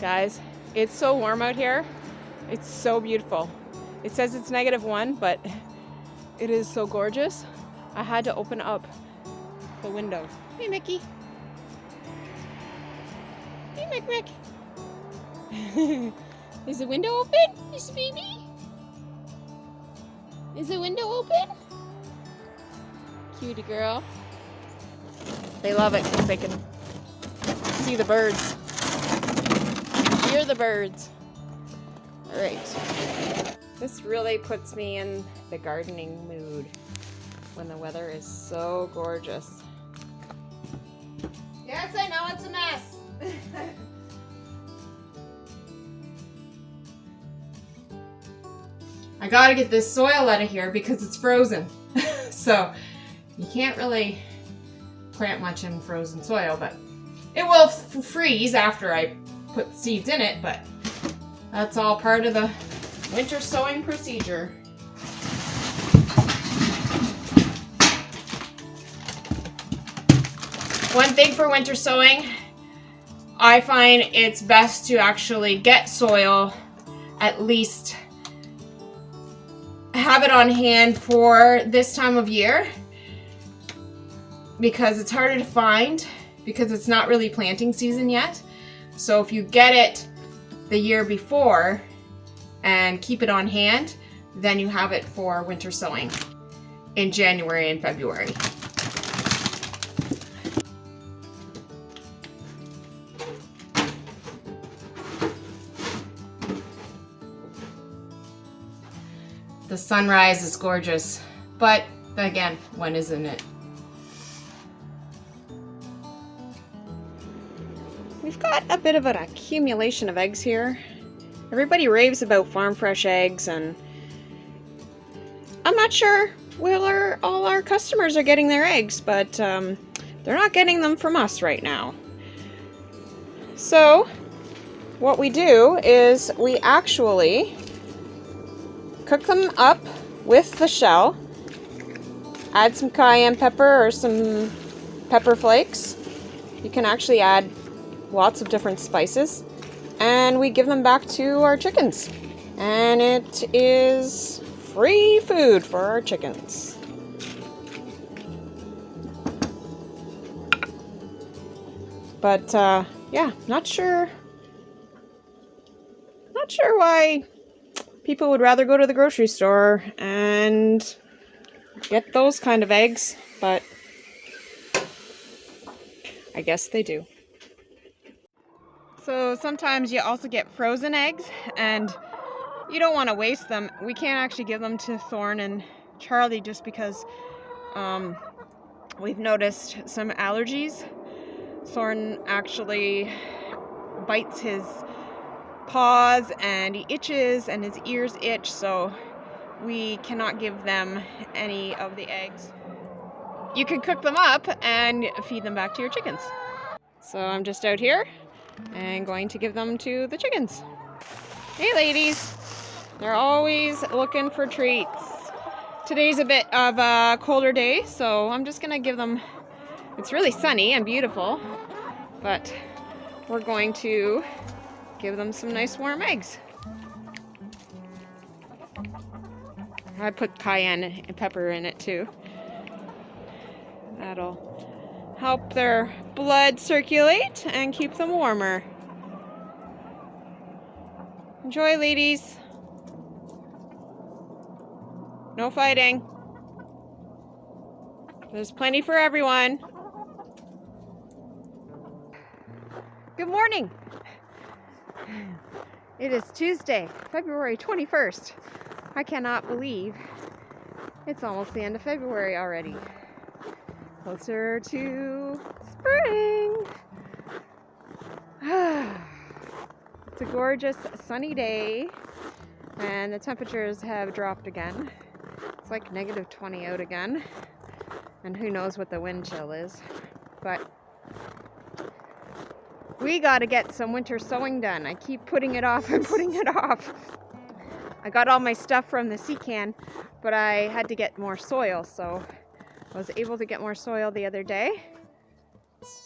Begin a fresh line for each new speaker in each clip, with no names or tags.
Guys, it's so warm out here. It's so beautiful. It says it's -1, but it is so gorgeous. I had to open up the window. Hey, Mickey. Hey, Mick. Is the window open, Miss Baby? Is the window open? Cutie girl. They love it because they can see the birds. Hear the birds. All right. This really puts me in the gardening mood when the weather is so gorgeous. Yes, I know it's a mess. I gotta get this soil out of here because it's frozen. So you can't really plant much in frozen soil, but it will freeze after I put seeds in it, but that's all part of the winter sowing procedure. One thing for winter sowing, I find it's best to actually get soil, at least have it on hand for this time of year, because it's harder to find because it's not really planting season yet. So if you get it the year before and keep it on hand, then you have it for winter sowing in January and February. The sunrise is gorgeous, but again, when isn't it? We've got a bit of an accumulation of eggs here. Everybody raves about farm fresh eggs, and I'm not sure where all our customers are getting their eggs, but they're not getting them from us right now. So what we do is we actually cook them up with the shell, add some cayenne pepper or some pepper flakes. You can actually add lots of different spices, and we give them back to our chickens, and it is free food for our chickens. But yeah, not sure why people would rather go to the grocery store and get those kind of eggs, but I guess they do. So sometimes you also get frozen eggs, and you don't want to waste them. We can't actually give them to Thorne and Charlie just because we've noticed some allergies. Thorne actually bites his paws and he itches and his ears itch, so we cannot give them any of the eggs. You can cook them up and feed them back to your chickens. So I'm just out here and going to give them to the chickens. Hey ladies, they're always looking for treats. Today's a bit of a colder day, so I'm just gonna give them, it's really sunny and beautiful, but we're going to give them some nice warm eggs. I put cayenne and pepper in it too. That'll help their blood circulate and keep them warmer. Enjoy, ladies. No fighting. There's plenty for everyone. Good morning. It is Tuesday, February 21st. I cannot believe it's almost the end of February already. Closer to spring. It's a gorgeous sunny day, and the temperatures have dropped again. It's like -20 out again, and who knows what the wind chill is. But we got to get some winter sowing done. I keep putting it off and putting it off. I got all my stuff from the sea can, but I had to get more soil, so I was able to get more soil the other day.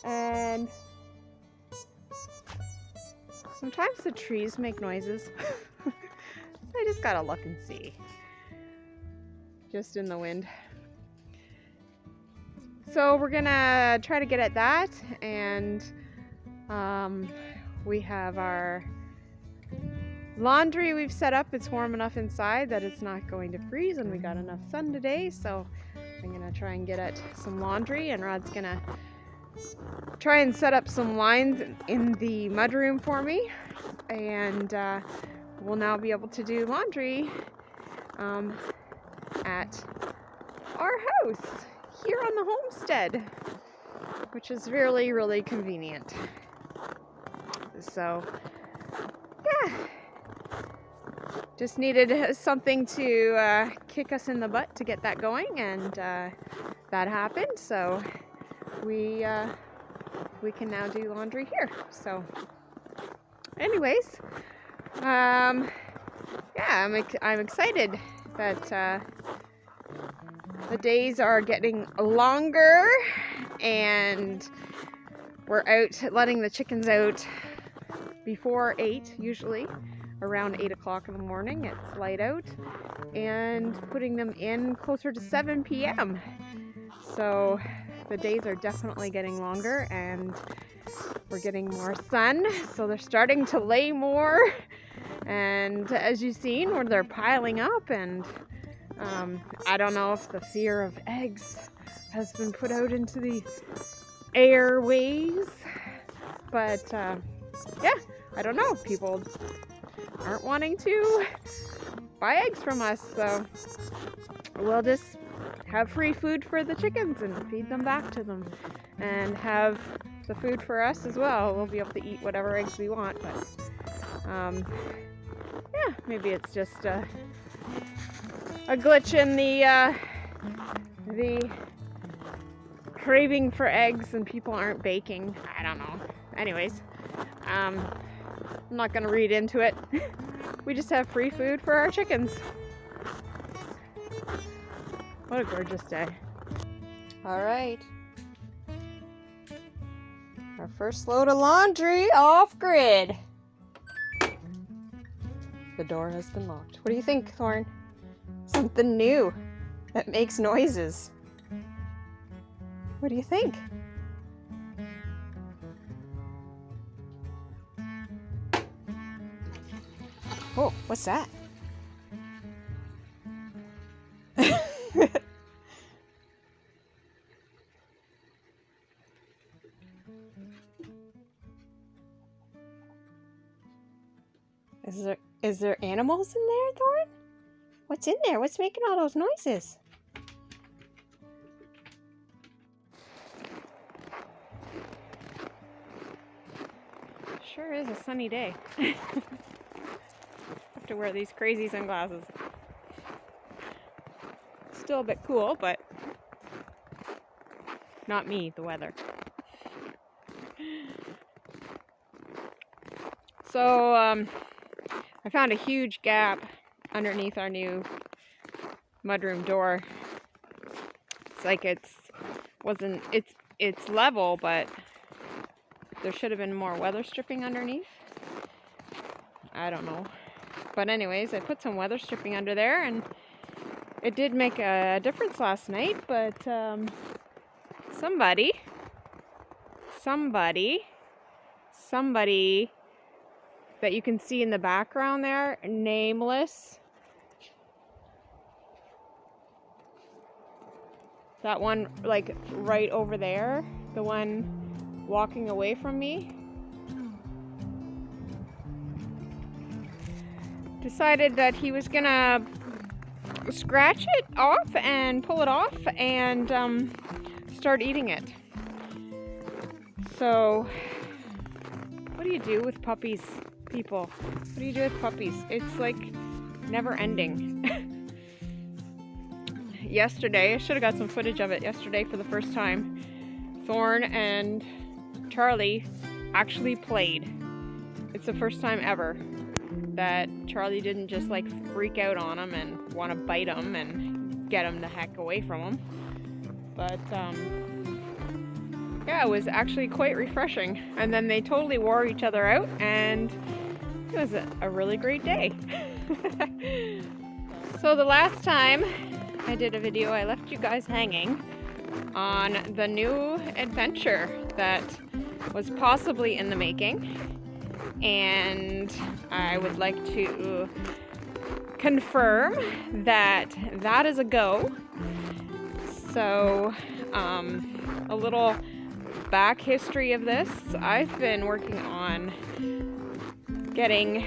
And Sometimes the trees make noises. I just gotta look and see. Just in the wind. So we're gonna try to get at that, and we have our laundry we've set up. It's warm enough inside that it's not going to freeze, and we got enough sun today, so I'm gonna try and get at some laundry, and Rod's gonna try and set up some lines in the mudroom for me, and we'll now be able to do laundry at our house here on the homestead, which is really, really convenient. So yeah, just needed something to kick us in the butt to get that going, and that happened. So we can now do laundry here. So anyways, yeah, I'm excited that the days are getting longer, and we're out letting the chickens out before 8, usually around 8 o'clock in the morning. It's light out, and putting them in closer to 7 p.m. So the days are definitely getting longer, and we're getting more sun, so they're starting to lay more. And as you've seen, where they're piling up, and I don't know if the fear of eggs has been put out into the airways, but yeah, I don't know. People aren't wanting to buy eggs from us, so we'll just have free food for the chickens and feed them back to them, and have the food for us as well. We'll be able to eat whatever eggs we want, but yeah, maybe it's just a glitch in the craving for eggs, and people aren't baking. I don't know. Anyways, I'm not gonna read into it. We just have free food for our chickens. What a gorgeous day. All right. Our first load of laundry off grid. The door has been locked. What do you think, Thorne? Something new that makes noises. What do you think? Oh, what's that? Is there animals in there, Thorne? What's in there? What's making all those noises? Sure is a sunny day. Have to wear these crazy sunglasses. Still a bit cool, but not me, the weather. So I found a huge gap underneath our new mudroom door. It's like it's level, but there should have been more weather stripping underneath. I don't know. But anyways, I put some weather stripping under there, and it did make a difference last night, but somebody that you can see in the background there, nameless. That one, like right over there, the one walking away from me, decided that he was gonna scratch it off and pull it off and start eating it. So what do you do with puppies, people? What do you do with puppies? It's like never ending. Yesterday, I should have got some footage of it yesterday for the first time. Thorne and Charlie actually played. It's the first time ever that Charlie didn't just like freak out on him and want to bite him and get him the heck away from him. But yeah, it was actually quite refreshing. And then they totally wore each other out, and it was a really great day. So the last time I did a video, I left you guys hanging on the new adventure that was possibly in the making, and I would like to confirm that that is a go. So a little back history of this: I've been working on getting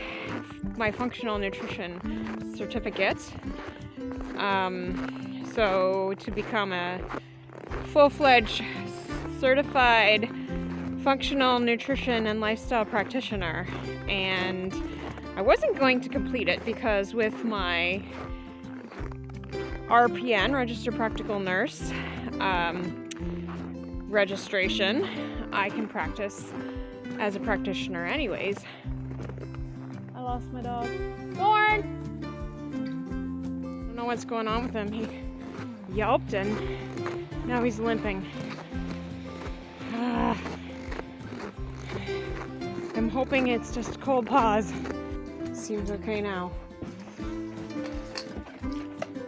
my functional nutrition certificate, so to become a full-fledged certified functional nutrition and lifestyle practitioner. And I wasn't going to complete it because with my RPN, registered practical nurse, registration, I can practice as a practitioner anyways. I lost my dog. Thorne! I don't know what's going on with him. He yelped and now he's limping. I'm hoping it's just cold paws. Seems okay now.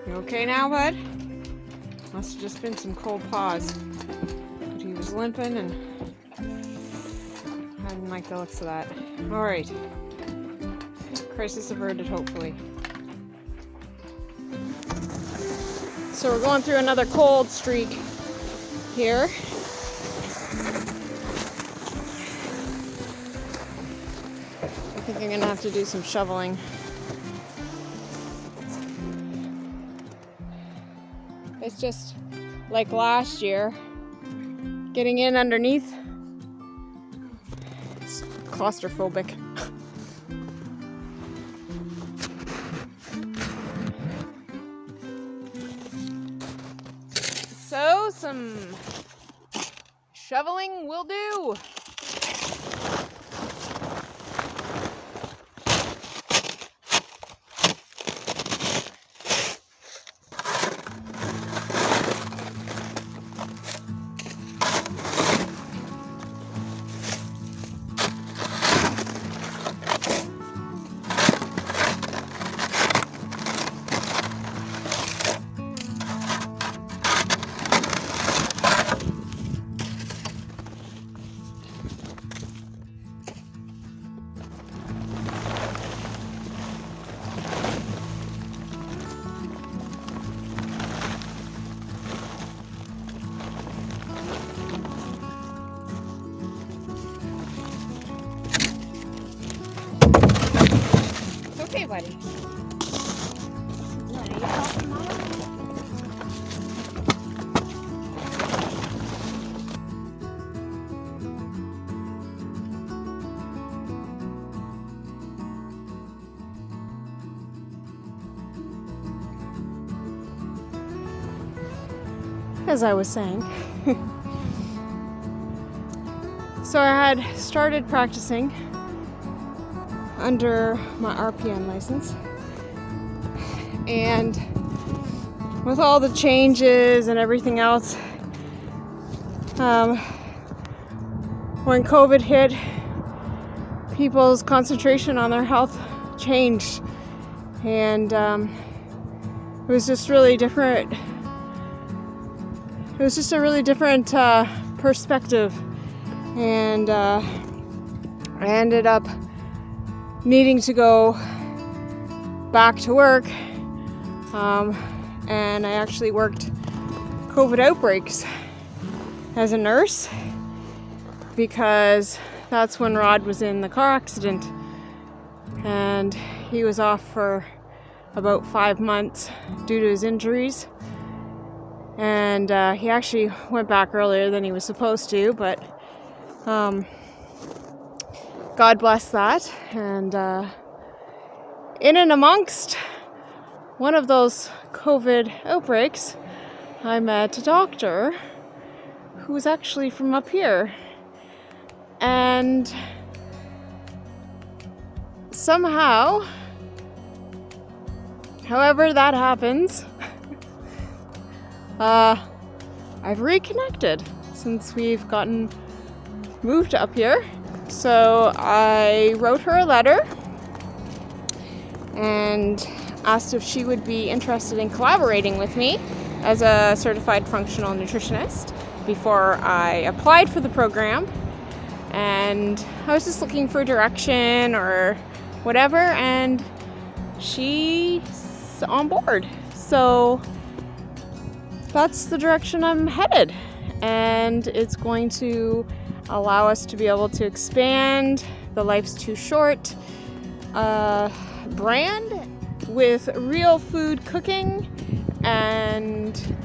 You okay now, bud? Must have just been some cold paws. But he was limping and I didn't like the looks of that. Alright. Crisis averted, hopefully. So we're going through another cold streak here. I think I'm gonna have to do some shoveling. It's just like last year, getting in underneath. It's claustrophobic. So some shoveling will do. Okay, buddy. As I was saying, so I had started practicing under my RPN license, and with all the changes and everything else, when COVID hit, people's concentration on their health changed, and it was just really different. It was just a really different perspective, and I ended up needing to go back to work, and I actually worked COVID outbreaks as a nurse, because that's when Rod was in the car accident, and he was off for about 5 months due to his injuries. And he actually went back earlier than he was supposed to, but God bless that. And in and amongst one of those COVID outbreaks, I met a doctor who was actually from up here. And somehow, however that happens, I've reconnected. since we've moved up here. So I wrote her a letter and asked if she would be interested in collaborating with me as a certified functional nutritionist before I applied for the program. And I was just looking for direction or whatever, and she's on board. So that's the direction I'm headed. And it's going to allow us to be able to expand the Life's Too Short brand with real food cooking and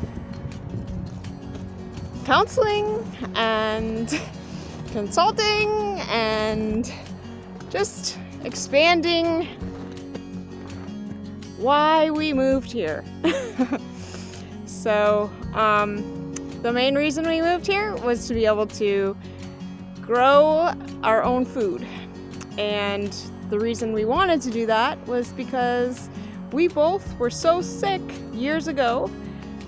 counseling and consulting and just expanding why we moved here. So the main reason we moved here was to be able to grow our own food. And the reason we wanted to do that was because we both were so sick years ago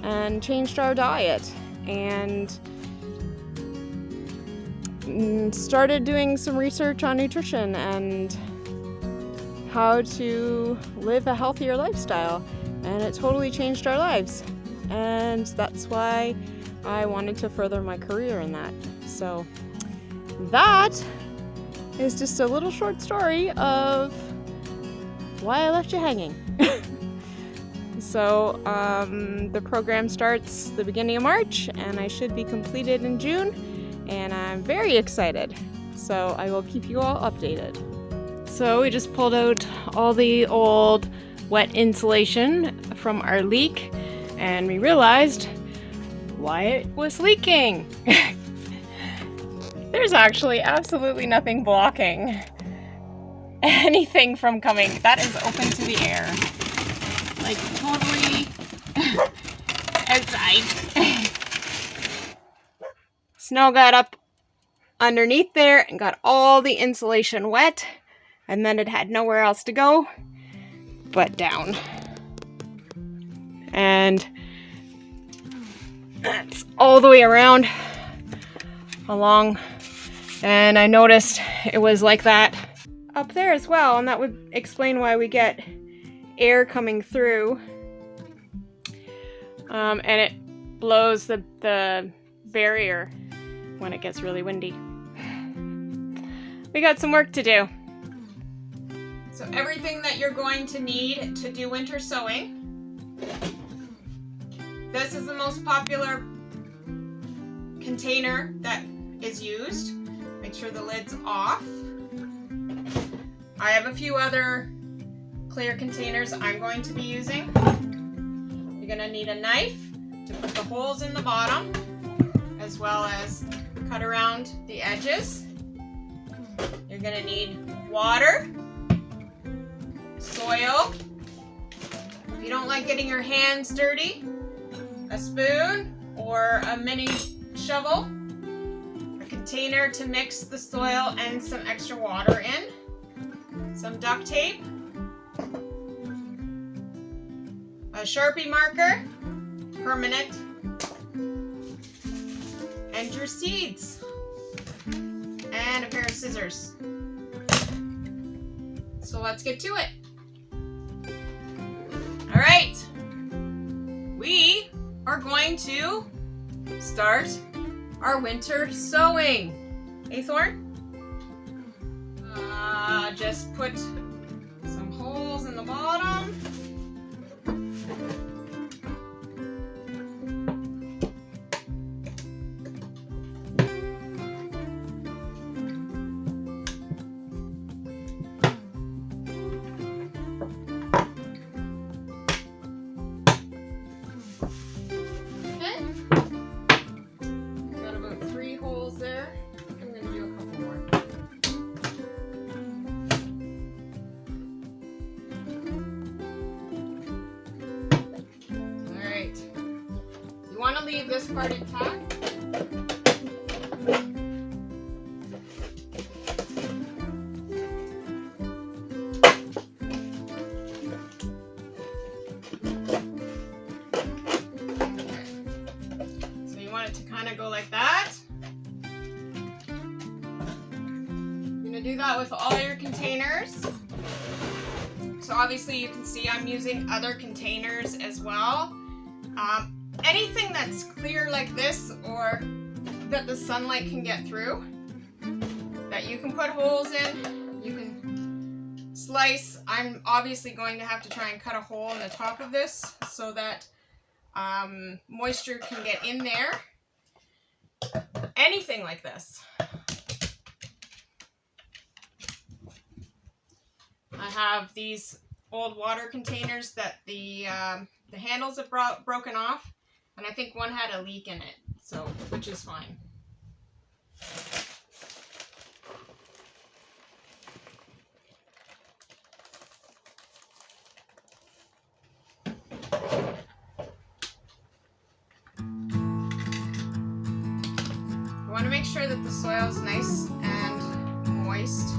and changed our diet and started doing some research on nutrition and how to live a healthier lifestyle. And it totally changed our lives. And that's why I wanted to further my career in that. So that is just a little short story of why I left you hanging. So the program starts the beginning of March and I should be completed in June, and I'm very excited. So I will keep you all updated. So we just pulled out all the old wet insulation from our leak, and we realized why it was leaking. There's actually absolutely nothing blocking anything from coming. That is open to the air. Like totally outside. Snow got up underneath there and got all the insulation wet, and then it had nowhere else to go but down. And that's all the way around along. And I noticed it was like that up there as well, and that would explain why we get air coming through. And it blows the barrier when it gets really windy. We got some work to do. So everything that you're going to need to do winter sowing. This is the most popular container that is used. Make sure the lid's off. I have a few other clear containers I'm going to be using. You're going to need a knife to put the holes in the bottom, as well as cut around the edges. You're going to need water, soil. If you don't like getting your hands dirty, a spoon or a mini shovel, a container to mix the soil and some extra water in, some duct tape, a Sharpie marker, permanent, and your seeds, and a pair of scissors. So let's get to it. All right, we are going to start our winter sowing. Hey, Thorne? Just put some holes in the bottom. Want to leave this part intact. So you want it to kind of go like that. do that with all your containers. So obviously you can see I'm using other containers as well. Anything that's clear like this or that the sunlight can get through, that you can put holes in, you can slice. I'm obviously going to have to try and cut a hole in the top of this so that moisture can get in there. Anything like this. I have these old water containers that the handles have broken off, and I think one had a leak in it, so which is fine. I want to make sure that the soil is nice and moist.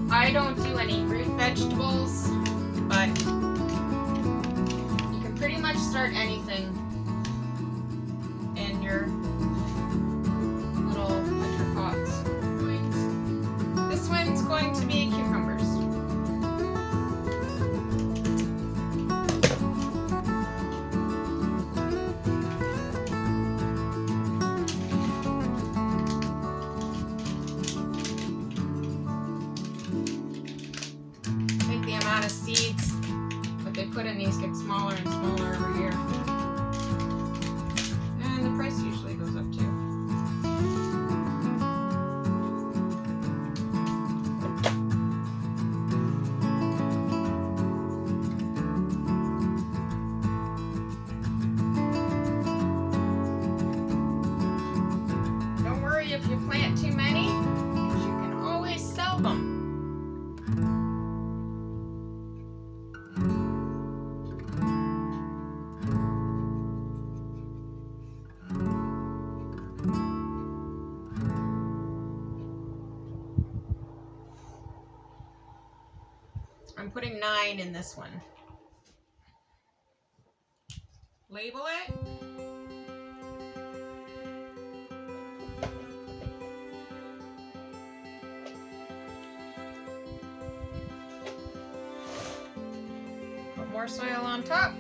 I don't do any root vegetables, but you can pretty much start anything in your little winter pots. This one's going to be cucumbers. Seeds that they put in these get smaller and smaller every year, and the price usually goes up too. Don't worry if you plant too many, because you can always sell them. I'm putting 9 in this one. Label it. Put more soil on top.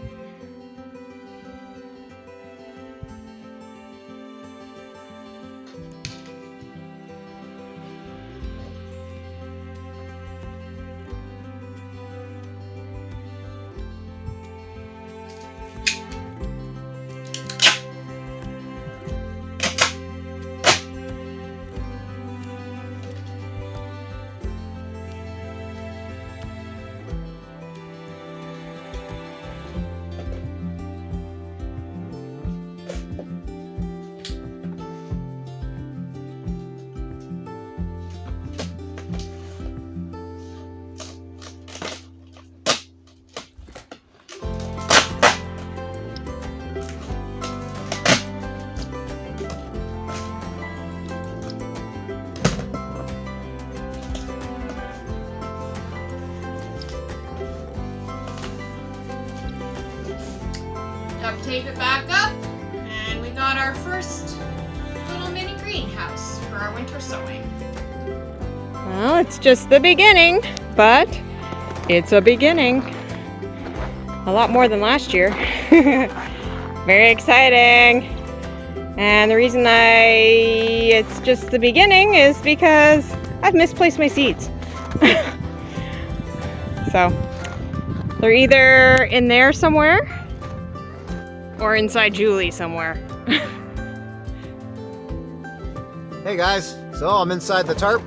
Duct tape it back up, and we got our first little mini greenhouse for our winter sowing.
Well, it's just the beginning, but it's a beginning. A lot more than last year. Very exciting. And the reason it's just the beginning is because I've misplaced my seeds. So they're either in there somewhere or inside Joolie somewhere.
Hey guys, so I'm inside the tarp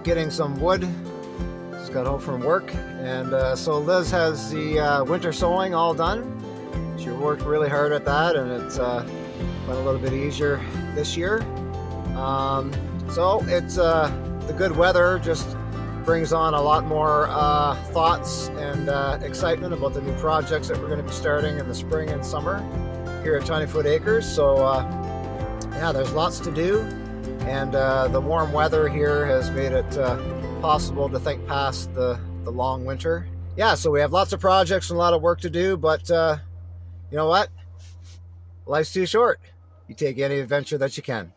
getting some wood. Just got home from work, and so Liz has the winter sowing all done. She worked really hard at that, and it's been a little bit easier this year. So it's the good weather just brings on a lot more thoughts and excitement about the new projects that we're going to be starting in the spring and summer here at 20 Foot Acres. So yeah, there's lots to do, and the warm weather here has made it possible to think past the long winter. Yeah, so we have lots of projects and a lot of work to do, but you know what? Life's too short. You take any adventure that you can.